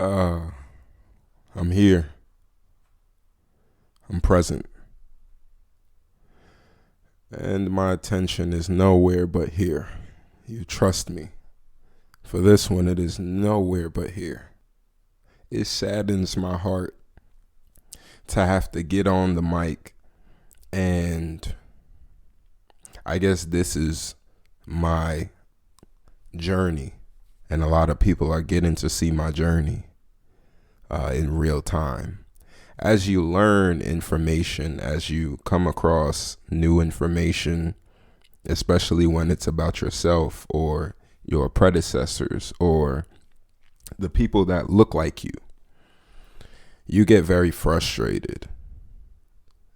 Uh, I'm here. I'm present. And my attention is nowhere but here. You trust me. For this one, it is nowhere but here. It saddens my heart to have to get on the mic, and I guess this is my journey, and a lot of people are getting to see my journey in real time. As you learn information, as you come across new information, especially when it's about yourself or your predecessors or the people that look like you get very frustrated.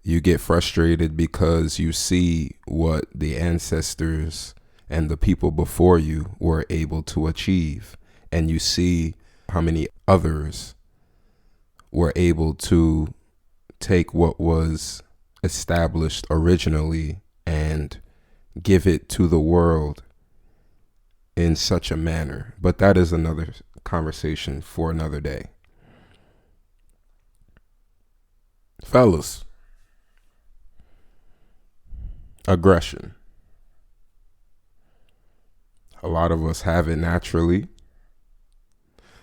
You get frustrated because you see what the ancestors and the people before you were able to achieve, and you see how many others were able to take what was established originally and give it to the world in such a manner. But that is another conversation for another day. Fellas, aggression. A lot of us have it naturally.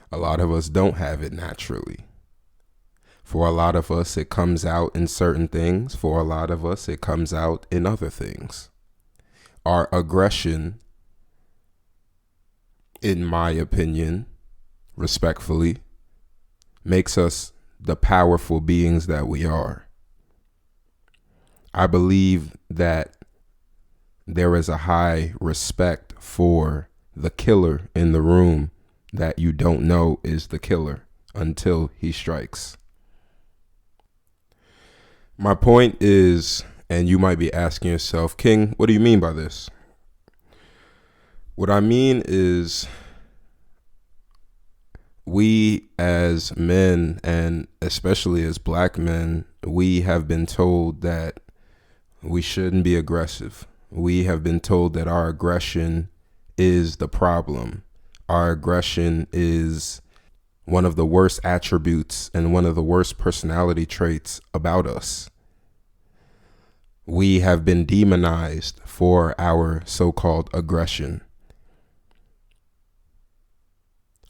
A lot of us don't have it naturally. For a lot of us, it comes out in certain things. For a lot of us, it comes out in other things. Our aggression, in my opinion, respectfully, makes us the powerful beings that we are. I believe that there is a high respect for the killer in the room that you don't know is the killer until he strikes. My point is, and you might be asking yourself, King, what do you mean by this? What I mean is, we as men, and especially as black men, we have been told that we shouldn't be aggressive. We have been told that our aggression is the problem. Our aggression is one of the worst attributes and one of the worst personality traits about us. We have been demonized for our so-called aggression.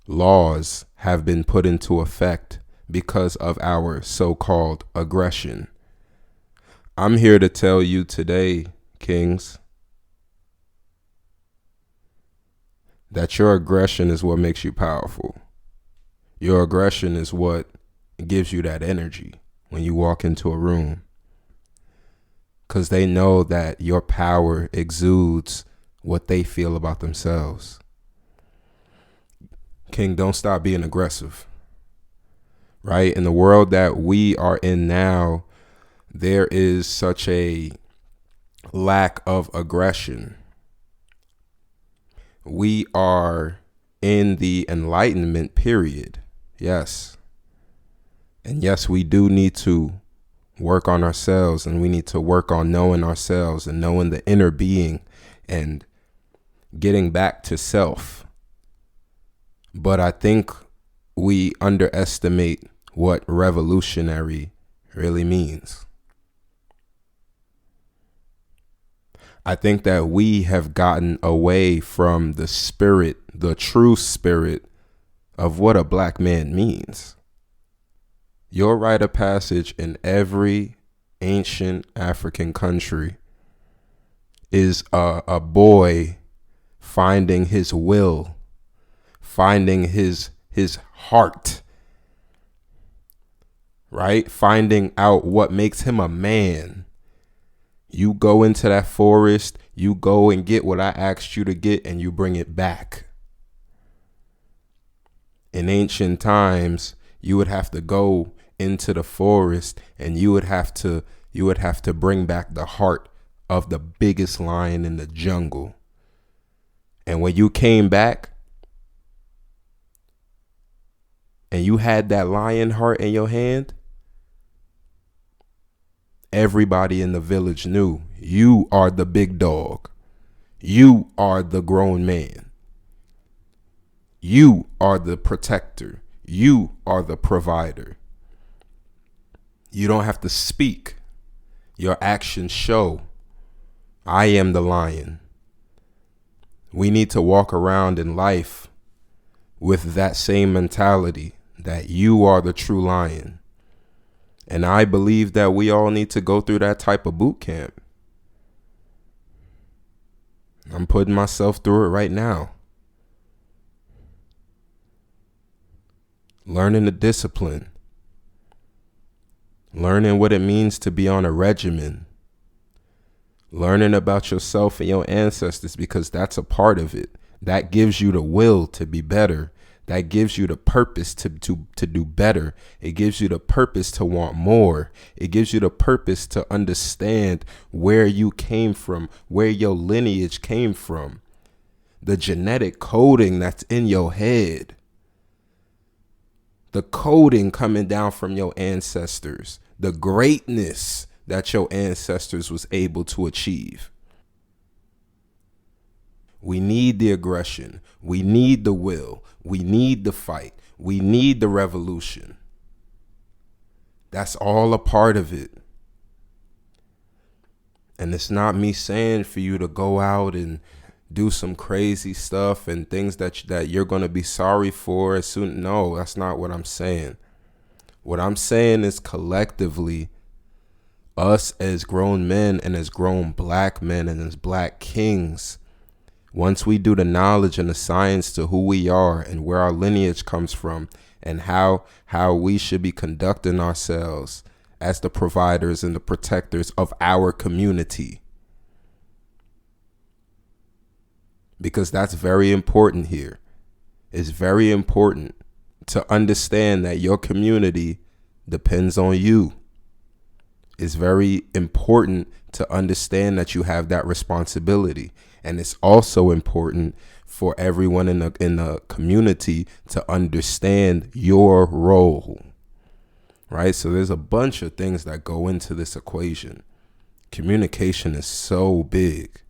Laws have been put into effect because of our so-called aggression. I'm here to tell you today, Kings, that your aggression is what makes you powerful. Your aggression is what gives you that energy when you walk into a room. Because they know that your power exudes what they feel about themselves. King, don't stop being aggressive. Right? In the world that we are in now, there is such a lack of aggression. We are in the Enlightenment period. Yes. And yes, we do need to work on ourselves, and we need to work on knowing ourselves and knowing the inner being and getting back to self. But I think we underestimate what revolutionary really means. I think that we have gotten away from the spirit, the true spirit of what a black man means. Your rite of passage in every ancient African country is a boy finding his will, finding his heart, right? Finding out what makes him a man. You go into that forest, you go and get what I asked you to get, and you bring it back. In ancient times, you would have to go into the forest, and you would have to bring back the heart of the biggest lion in the jungle. And when you came back and you had that lion heart in your hand, everybody in the village knew you are the big dog. You are the grown man. You are the protector. You are the provider. You don't have to speak. Your actions show. I am the lion. We need to walk around in life with that same mentality that you are the true lion. And I believe that we all need to go through that type of boot camp. I'm putting myself through it right now. Learning the discipline. Learning what it means to be on a regimen. Learning about yourself and your ancestors, because that's a part of it. That gives you the will to be better. That gives you the purpose to do better. It gives you the purpose to want more. It gives you the purpose to understand where you came from, where your lineage came from, the genetic coding that's in your head, the coding coming down from your ancestors, the greatness that your ancestors was able to achieve. We need the aggression. We need the will. We need the fight. We need the revolution. That's all a part of it. And it's not me saying for you to go out and do some crazy stuff and things that you're going to be sorry for as soon. No, that's not what I'm saying. What I'm saying is collectively, us as grown men and as grown black men and as black kings, once we do the knowledge and the science to who we are and where our lineage comes from and how we should be conducting ourselves as the providers and the protectors of our community. Because that's very important here. It's very important to understand that your community depends on you. It's very important to understand that you have that responsibility. And it's also important for everyone in the community to understand your role, right? So there's a bunch of things that go into this equation. Communication is so big.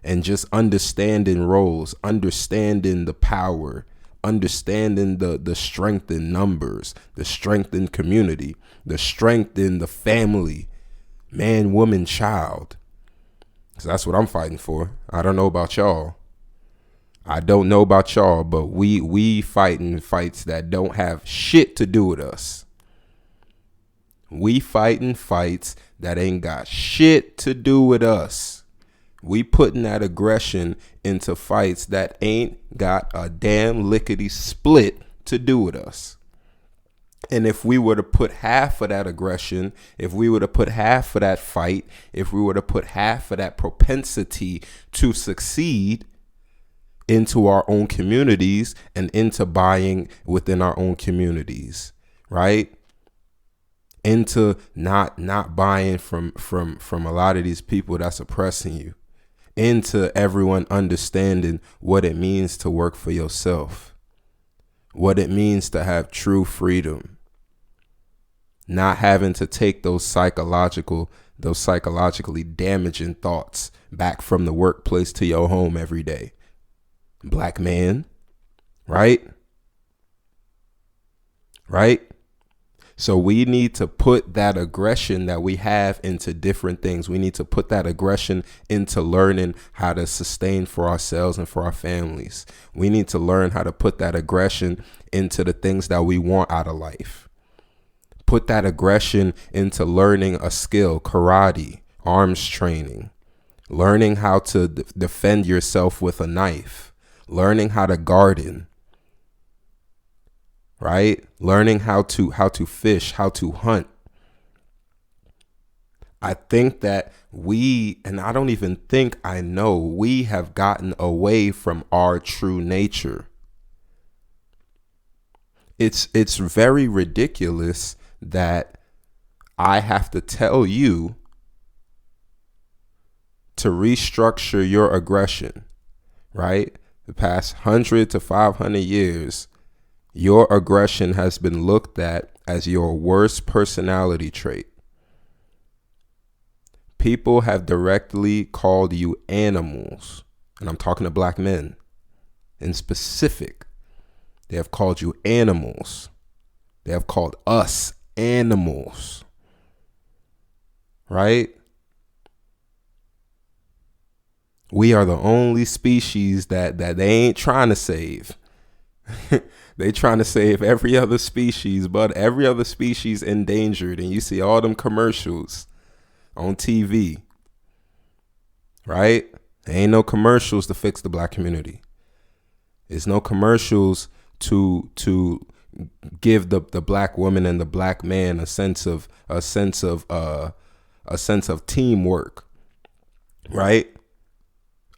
And just understanding roles, understanding the power, understanding the strength in numbers, the strength in community, the strength in the family, man, woman, child. So that's what I'm fighting for. I don't know about y'all. But we fighting fights that don't have shit to do with us. We fighting fights that ain't got shit to do with us. We putting that aggression into fights that ain't got a damn lickety split to do with us. And if we were to put half of that aggression, if we were to put half of that fight, if we were to put half of that propensity to succeed into our own communities and into buying within our own communities, right? Into not buying from a lot of these people that's oppressing you, into everyone understanding what it means to work for yourself, what it means to have true freedom, not having to take those psychologically damaging thoughts back from the workplace to your home every day. Black man, right? Right? So we need to put that aggression that we have into different things. We need to put that aggression into learning how to sustain for ourselves and for our families. We need to learn how to put that aggression into the things that we want out of life. Put that aggression into learning a skill, karate, arms training, learning how to defend yourself with a knife, learning how to garden, right? Learning how to fish, how to hunt. I think that I don't even think I know, we have gotten away from our true nature. It's very ridiculous that I have to tell you to restructure your aggression, right? The past 100 to 500 years, your aggression has been looked at as your worst personality trait. People have directly called you animals, and I'm talking to black men in specific. They have called you animals. They have called us animals, right? We are the only species that they ain't trying to save. They trying to save every other species, but every other species endangered. And you see all them commercials on TV, right? There ain't no commercials to fix the black community. There's no commercials to give the black woman and the black man a sense of teamwork, right?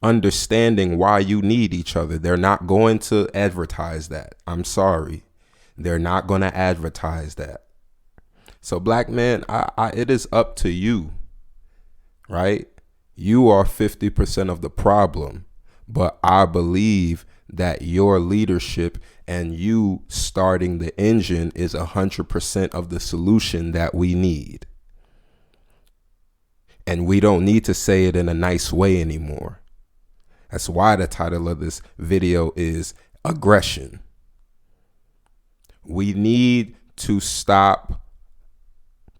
Understanding why you need each other. They're not going to advertise that. I'm sorry. They're not going to advertise that. So black man, it is up to you, right? You are 50% of the problem, but I believe that your leadership and you starting the engine is 100% of the solution that we need. And we don't need to say it in a nice way anymore. That's why the title of this video is Aggression. We need to stop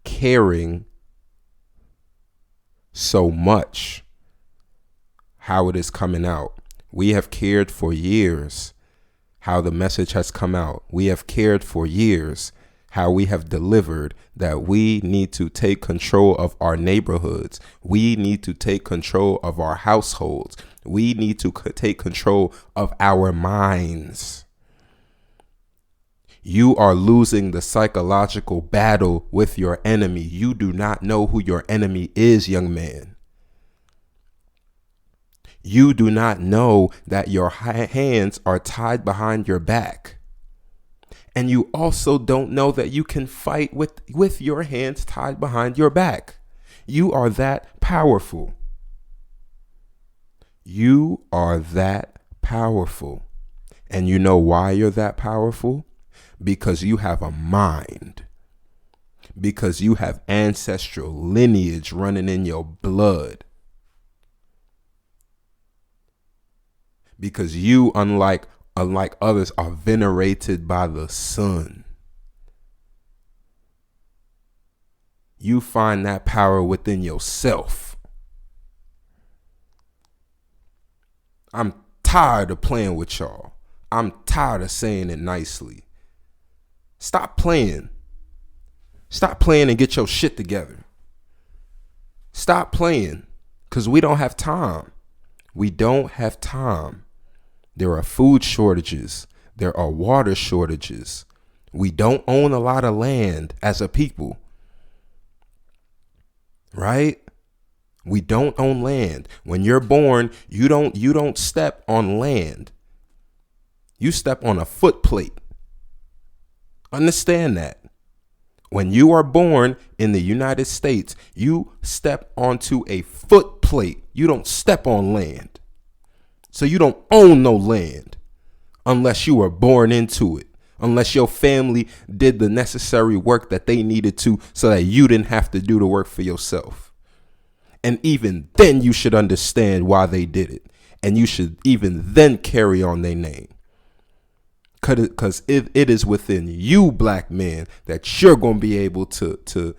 caring so much how it is coming out. We have cared for years how the message has come out. We have cared for years how we have delivered that we need to take control of our neighborhoods. We need to take control of our households. We need to take control of our minds. You are losing the psychological battle with your enemy. You do not know who your enemy is, young man. You do not know that your hands are tied behind your back. And you also don't know that you can fight with your hands tied behind your back. You are that powerful. You are that powerful. And you know why you're that powerful? Because you have a mind. Because you have ancestral lineage running in your blood. Because you, unlike others, are venerated by the sun. You find that power within yourself. I'm tired of playing with y'all. I'm tired of saying it nicely. Stop playing. Stop playing and get your shit together. Stop playing, because we don't have time. We don't have time. There are food shortages. There are water shortages. We don't own a lot of land as a people. Right? We don't own land. When you're born, you don't step on land. You step on a foot plate. Understand that. When you are born in the United States, you step onto a foot plate. You don't step on land. So you don't own no land unless you were born into it, unless your family did the necessary work that they needed to so that you didn't have to do the work for yourself. And even then you should understand why they did it. And you should even then carry on their name. Because it is within you, black man, that you're going to be able to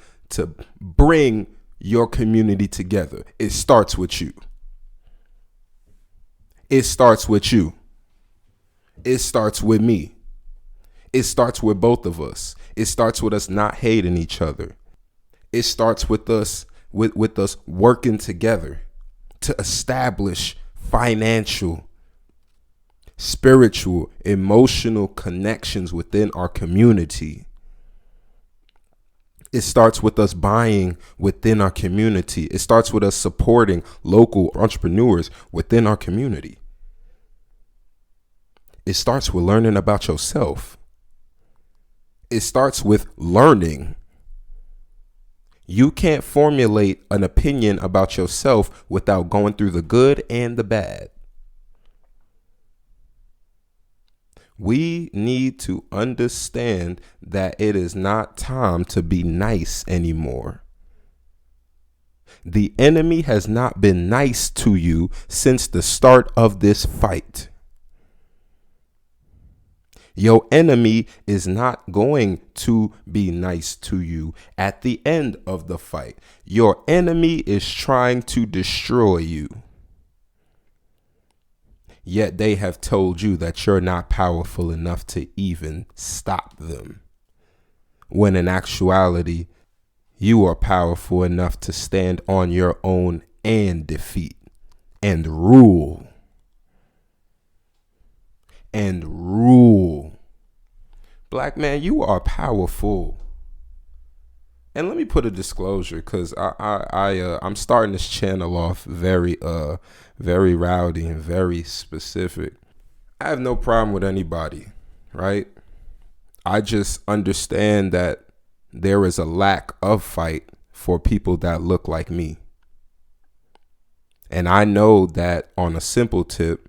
bring your community together. It starts with you. It starts with you. It starts with me. It starts with both of us. It starts with us not hating each other. It starts with us with us working together to establish financial, spiritual, emotional connections within our community. It starts with us buying within our community. It starts with us supporting local entrepreneurs within our community. It starts with learning about yourself. It starts with learning. You can't formulate an opinion about yourself without going through the good and the bad. We need to understand that it is not time to be nice anymore. The enemy has not been nice to you since the start of this fight. Your enemy is not going to be nice to you at the end of the fight. Your enemy is trying to destroy you. Yet they have told you that you're not powerful enough to even stop them. When in actuality, you are powerful enough to stand on your own and defeat and rule. Black man, you are powerful. And let me put a disclosure, because I'm starting this channel off very rowdy and very specific. I have no problem with anybody, right? I just understand that there is a lack of fight for people that look like me. And I know that on a simple tip,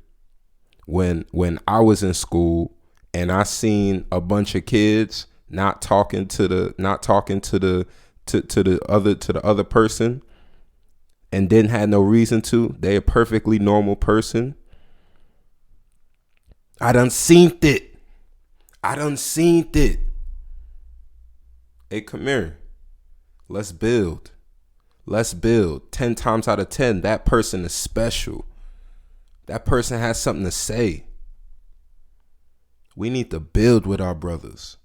when I was in school and I seen a bunch of kids not talking to the other person and didn't have no reason to, they a perfectly normal person. I done seen it. Hey, come here. Let's build. 10 times out of 10, that person is special. That person has something to say. We need to build with our brothers.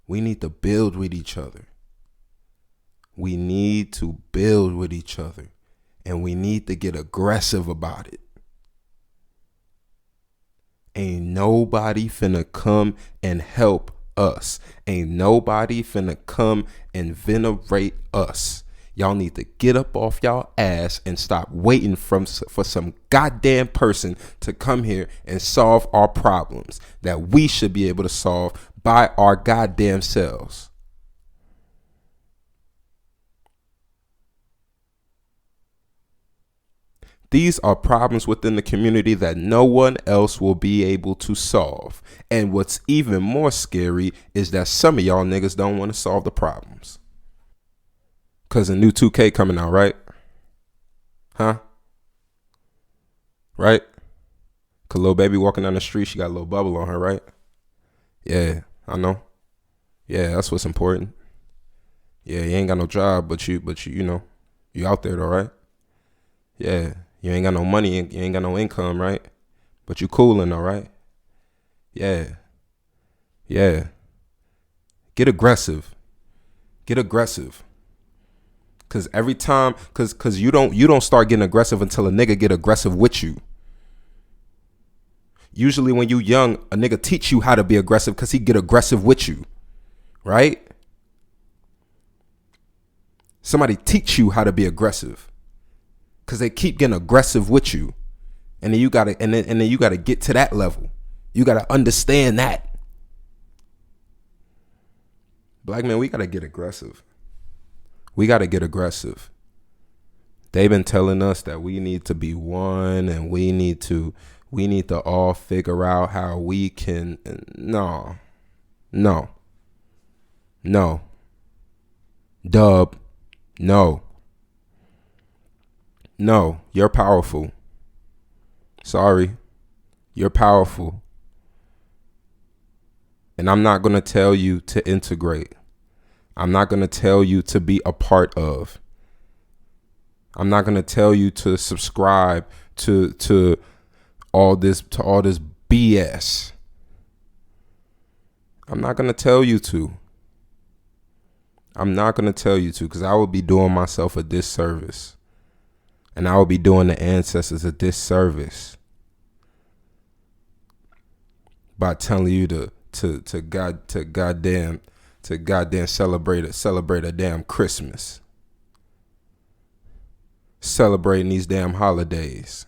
We need to build with each other. We need to build with each other. And we need to get aggressive about it. Ain't nobody finna come and help us. Ain't nobody finna come and venerate us. Y'all need to get up off y'all ass and stop waiting for some goddamn person to come here and solve our problems that we should be able to solve by our goddamn selves. These are problems within the community that no one else will be able to solve. And what's even more scary is that some of y'all niggas don't want to solve the problems. Cause a new 2K coming out, right? Huh? Right? Cause little baby walking down the street, she got a little bubble on her, right? Yeah, I know. Yeah, that's what's important. Yeah, you ain't got no job, but you know, you out there though, right? Yeah, you ain't got no money, you ain't got no income, right? But you coolin' though, right? Yeah. Get aggressive. Cause every time, cause you don't start getting aggressive until a nigga get aggressive with you. Usually when you young, a nigga teach you how to be aggressive cause he get aggressive with you, right? Somebody teach you how to be aggressive cause they keep getting aggressive with you, and then you gotta get to that level. You gotta understand that. Black man, we gotta get aggressive. They've been telling us that we need to be one and we need to all figure out how we can. No. Dub. No, you're powerful. Sorry. You're powerful. And I'm not going to tell you to integrate. I'm not going to tell you to be a part of. I'm not going to tell you to subscribe to all this BS. I'm not going to tell you to. Because I would be doing myself a disservice. And I would be doing the ancestors a disservice by telling you to goddamn celebrate a damn Christmas. Celebrating these damn holidays.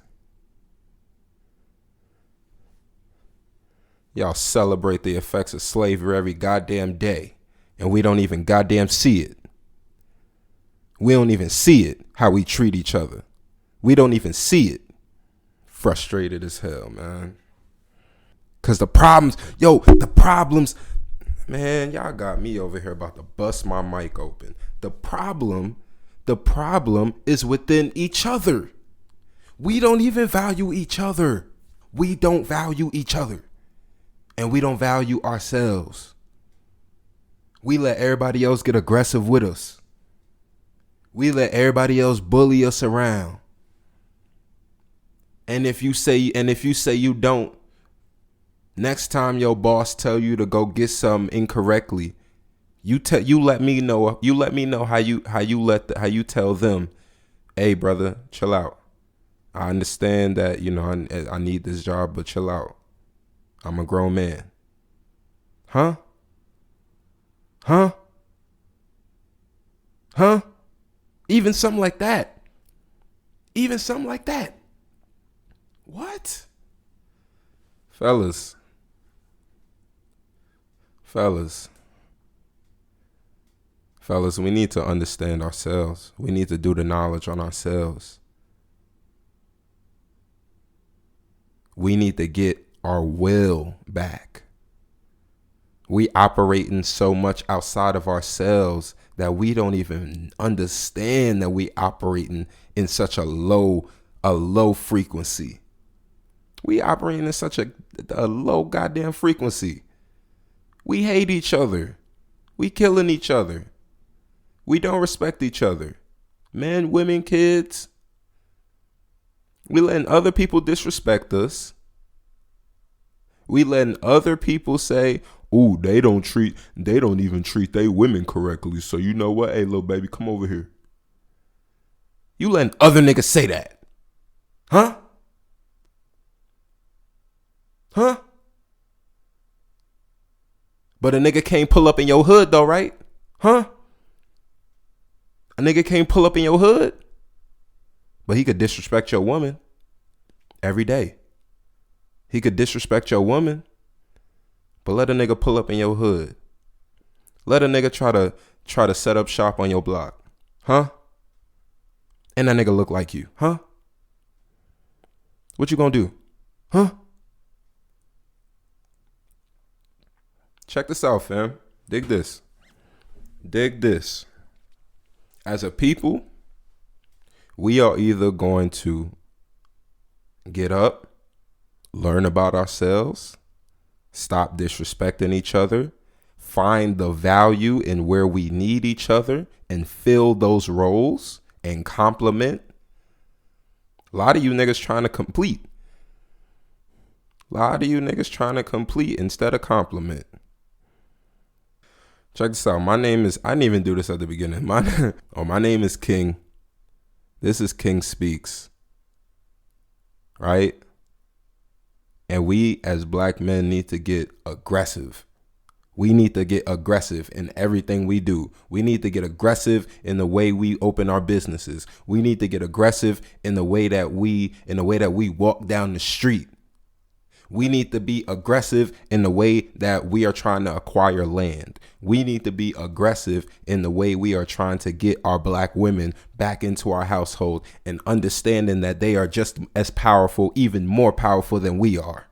Y'all celebrate the effects of slavery every goddamn day, and we don't even goddamn see it. We don't even see it, how we treat each other. We don't even see it. Frustrated as hell, man. Cause the problems, man, y'all got me over here about to bust my mic open. The problem is within each other. We don't even value each other. We don't value each other. And we don't value ourselves. We let everybody else get aggressive with us. We let everybody else bully us around. And if you say you don't, next time your boss tell you to go get something incorrectly, you let me know how you tell them, hey brother, chill out. I understand that, I need this job, but chill out. I'm a grown man. Huh? Even something like that. What? Fellas, we need to understand ourselves. We need to do the knowledge on ourselves. We need to get our will back. We operating so much outside of ourselves that we don't even understand that we operating in such a low frequency. We operating in such a low goddamn frequency. We hate each other. We killing each other. We don't respect each other. Men, women, kids. We letting other people disrespect us. We letting other people say, ooh, they don't even treat they women correctly. So you know what? Hey, little baby, come over here. You letting other niggas say that. Huh? But a nigga can't pull up in your hood though, right? Huh? A nigga can't pull up in your hood, but he could disrespect your woman every day. He could disrespect your woman, but let a nigga pull up in your hood. Let a nigga try to set up shop on your block. Huh? And that nigga look like you. Huh? What you gonna do? Huh? Check this out, fam. Dig this. As a people, we are either going to get up, learn about ourselves, stop disrespecting each other, find the value in where we need each other and fill those roles and complement. A lot of you niggas trying to complete. Instead of compliment. Check this out. I didn't even do this at the beginning. My name is King. This is KingSpeakz. Right? And we as black men need to get aggressive. We need to get aggressive in everything we do. We need to get aggressive in the way we open our businesses. We need to get aggressive in the way that we walk down the street. We need to be aggressive in the way that we are trying to acquire land. We need to be aggressive in the way we are trying to get our black women back into our household and understanding that they are just as powerful, even more powerful than we are.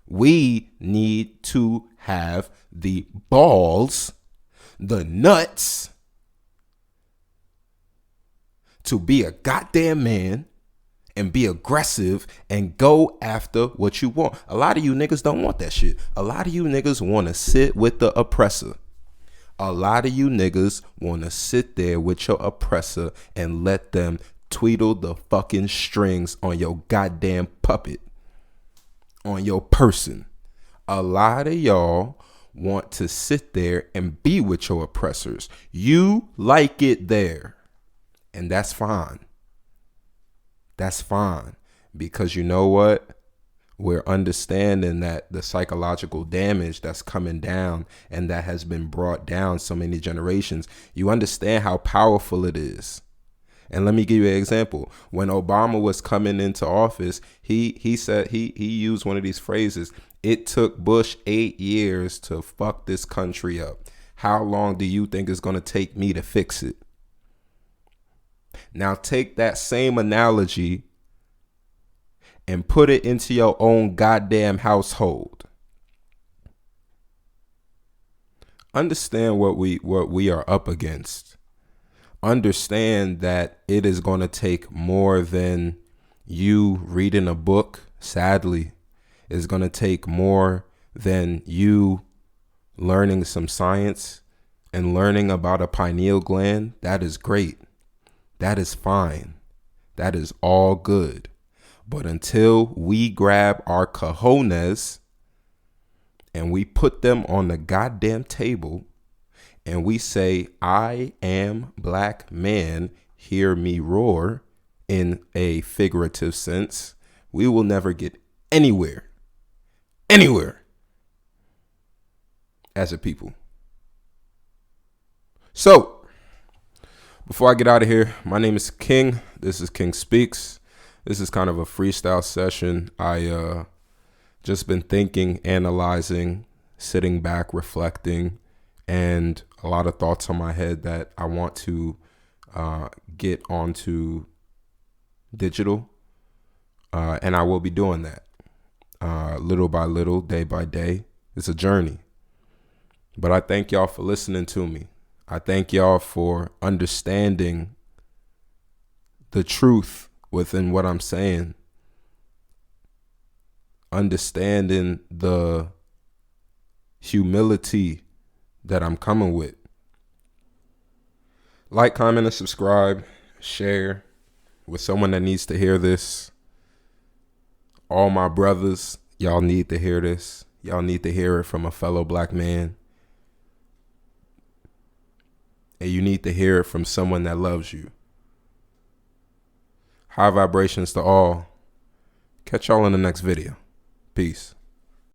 We need to have the balls, the nuts to be a goddamn man and be aggressive and go after what you want. A lot of you niggas don't want that shit. A lot of you niggas want to sit with the oppressor. A lot of you niggas want to sit there with your oppressor and let them tweedle the fucking strings on your goddamn puppet, on your person. A lot of y'all want to sit there and be with your oppressors. You like it there, and that's fine. That's fine, because you know what? We're understanding that the psychological damage that's coming down and that has been brought down so many generations, you understand how powerful it is. And let me give you an example. When Obama was coming into office, he said, he used one of these phrases, it took Bush 8 years to fuck this country up. How long do you think it's going to take me to fix it? Now take that same analogy and put it into your own goddamn household. Understand what we are up against. Understand that it is going to take more than you reading a book. Sadly, it's going to take more than you learning some science and learning about a pineal gland, that is great. That is fine. That is all good. But until we grab our cojones and we put them on the goddamn table and we say, I am black man, hear me roar, in a figurative sense, we will never get anywhere as a people. So, before I get out of here, my name is King. This is KingSpeakz. This is kind of a freestyle session. I just been thinking, analyzing, sitting back, reflecting, and a lot of thoughts on my head that I want to get onto digital. And I will be doing that little by little, day by day. It's a journey. But I thank y'all for listening to me. I thank y'all for understanding the truth within what I'm saying. Understanding the humility that I'm coming with. Like, comment, and subscribe. Share with someone that needs to hear this. All my brothers, y'all need to hear this. Y'all need to hear it from a fellow black man. And you need to hear it from someone that loves you. High vibrations to all. Catch y'all in the next video. Peace.